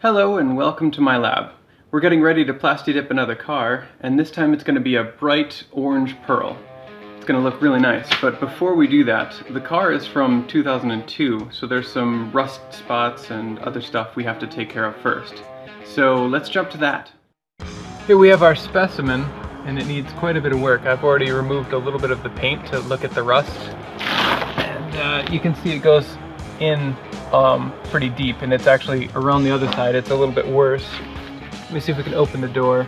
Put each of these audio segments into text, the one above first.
Hello and welcome to my lab. We're getting ready to Plastidip another car, and this time it's going to be a bright orange pearl. It's going to look really nice, but before we do that, the car is from 2002, so there's some rust spots and other stuff we have to take care of first. So let's jump to that. Here we have our specimen, and it needs quite a bit of work. I've already removed a little bit of the paint to look at the rust, and you can see it goes in pretty deep, and it's actually around the other side. It's a little bit worse. Let me see if we can open the door.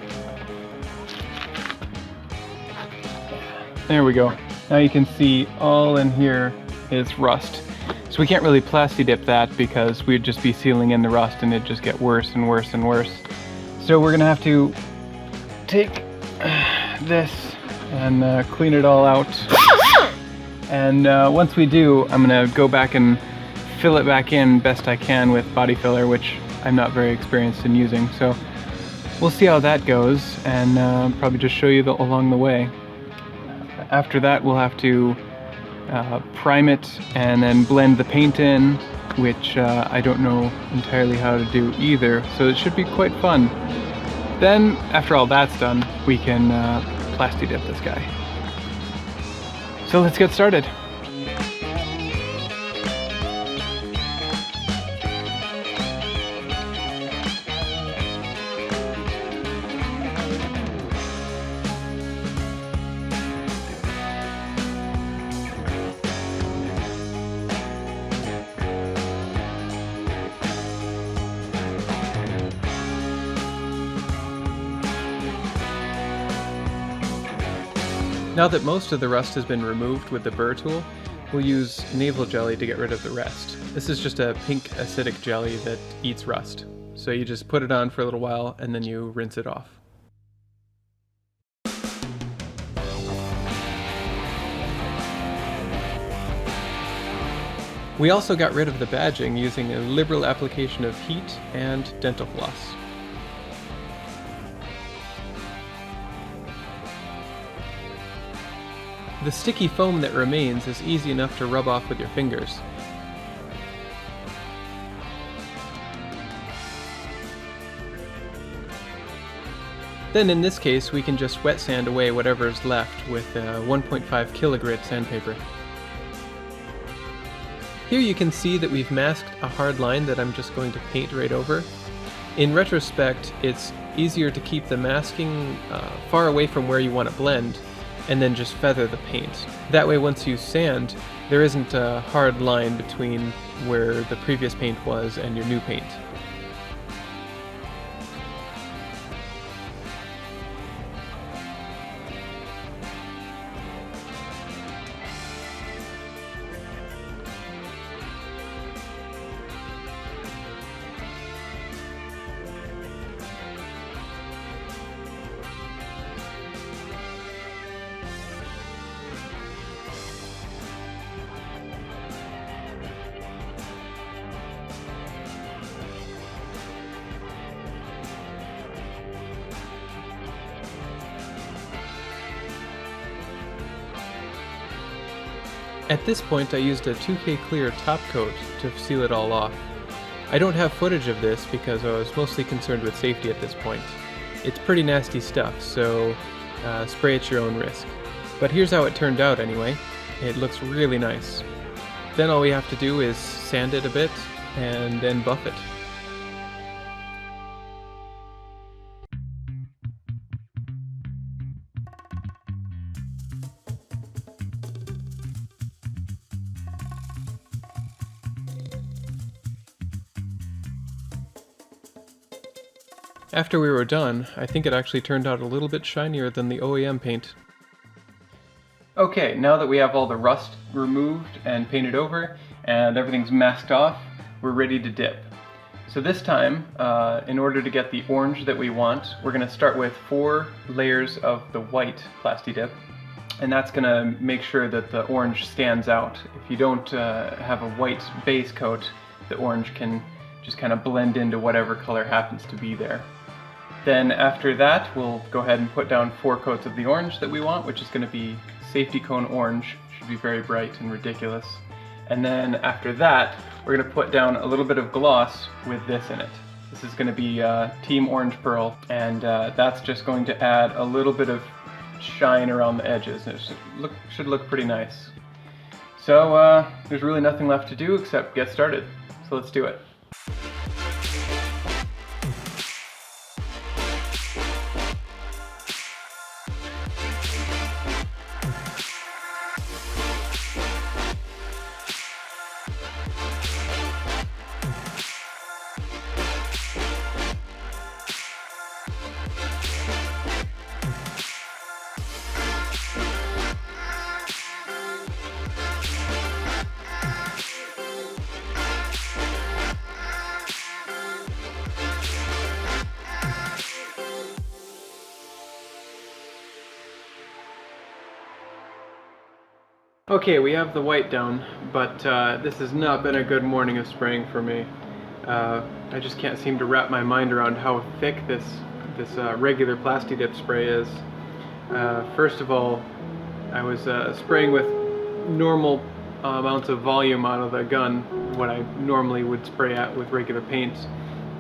There we go. Now you can see all in here is rust. So we can't really Plastidip that because we'd just be sealing in the rust and it'd just get worse and worse and worse. So we're gonna have to take this and clean it all out. And once we do, I'm gonna go back and fill it back in best I can with body filler, which I'm not very experienced in using. So we'll see how that goes, and probably just show you along the way. After that, we'll have to prime it and then blend the paint in, which I don't know entirely how to do either, so it should be quite fun. Then, after all that's done, we can Plastidip this guy. So let's get started. Now that most of the rust has been removed with the burr tool, we'll use navel jelly to get rid of the rest. This is just a pink acidic jelly that eats rust. So you just put it on for a little while and then you rinse it off. We also got rid of the badging using a liberal application of heat and dental floss. The sticky foam that remains is easy enough to rub off with your fingers. Then in this case we can just wet sand away whatever is left with a 1.5 kilogrit sandpaper. Here you can see that we've masked a hard line that I'm just going to paint right over. In retrospect, it's easier to keep the masking far away from where you want to blend, and then just feather the paint. That way once you sand, there isn't a hard line between where the previous paint was and your new paint. At this point I used a 2K clear top coat to seal it all off. I don't have footage of this because I was mostly concerned with safety at this point. It's pretty nasty stuff, so spray at your own risk. But here's how it turned out anyway. It looks really nice. Then all we have to do is sand it a bit and then buff it. After we were done, I think it actually turned out a little bit shinier than the OEM paint. Okay, now that we have all the rust removed and painted over, and everything's masked off, we're ready to dip. So this time, in order to get the orange that we want, we're going to start with 4 layers of the white Plastidip, and that's going to make sure that the orange stands out. If you don't have a white base coat, the orange can just kind of blend into whatever color happens to be there. Then after that, we'll go ahead and put down 4 coats of the orange that we want, which is going to be safety cone orange. Should be very bright and ridiculous. And then after that, we're going to put down a little bit of gloss with this in it. This is going to be Team Orange Pearl, and that's just going to add a little bit of shine around the edges. It should look pretty nice. So there's really nothing left to do except get started. So let's do it. Okay, we have the white down, but this has not been a good morning of spraying for me. I just can't seem to wrap my mind around how thick this regular Plastidip spray is. First of all, I was spraying with normal amounts of volume out of the gun, what I normally would spray at with regular paints,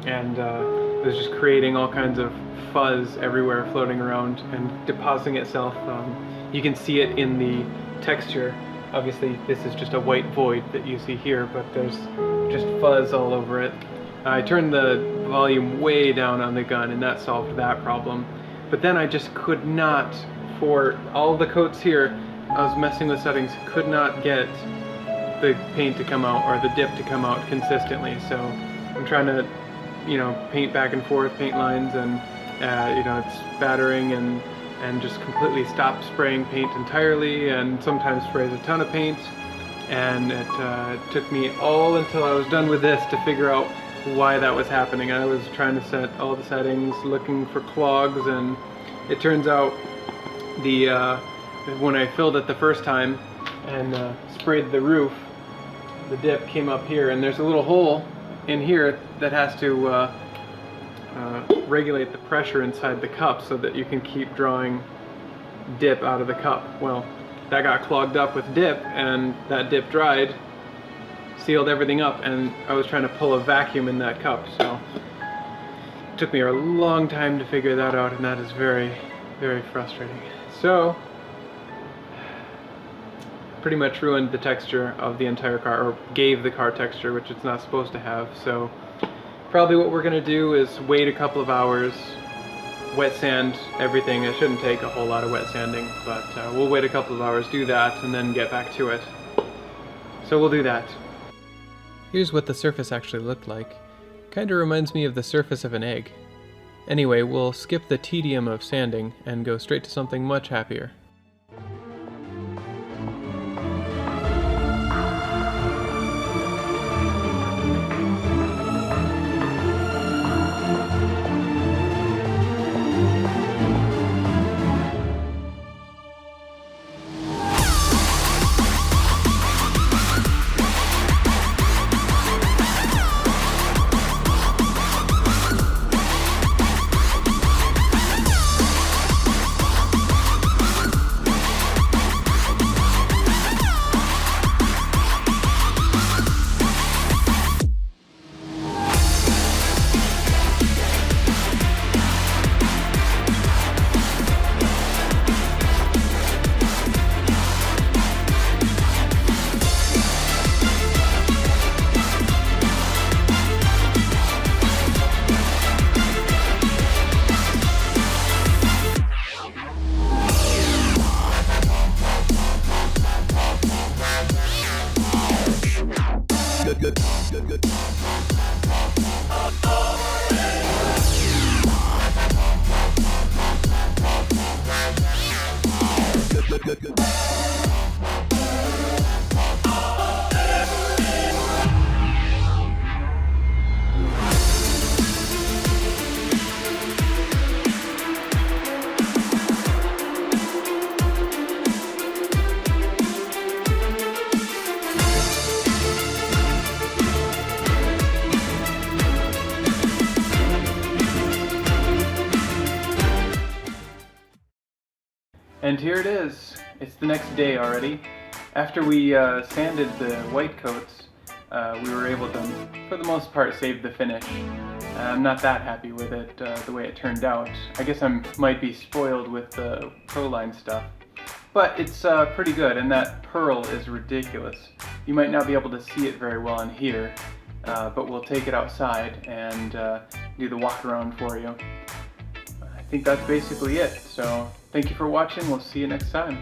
and it was just creating all kinds of fuzz everywhere, floating around and depositing itself. You can see it in the texture. Obviously this is just a white void that you see here, but there's just fuzz all over it. I turned the volume way down on the gun and that solved that problem. But then I just could not, for all the coats here, I was messing with settings, could not get the paint to come out or the dip to come out consistently. So I'm trying to, paint back and forth, paint lines, and it's spattering and just completely stopped spraying paint entirely, and sometimes sprays a ton of paint, and it took me all until I was done with this to figure out why that was happening. I was trying to set all the settings, looking for clogs, and it turns out when I filled it the first time and sprayed the roof, the dip came up here, and there's a little hole in here that has to regulate the pressure inside the cup so that you can keep drawing dip out of the cup. Well, that got clogged up with dip, and that dip dried, sealed everything up, and I was trying to pull a vacuum in that cup, so it took me a long time to figure that out, and that is very, very frustrating. So pretty much ruined the texture of the entire car, or gave the car texture, which it's not supposed to have. So probably what we're going to do is wait a couple of hours, wet sand everything. It shouldn't take a whole lot of wet sanding, but we'll wait a couple of hours, do that, and then get back to it. So we'll do that. Here's what the surface actually looked like. Kinda reminds me of the surface of an egg. Anyway, we'll skip the tedium of sanding and go straight to something much happier. And here it is. It's the next day already. After we sanded the white coats, we were able to, for the most part, save the finish. I'm not that happy with it, the way it turned out. I guess I might be spoiled with the Proline stuff. But it's pretty good, and that pearl is ridiculous. You might not be able to see it very well in here, but we'll take it outside and do the walk around for you. I think that's basically it, so thank you for watching. We'll see you next time.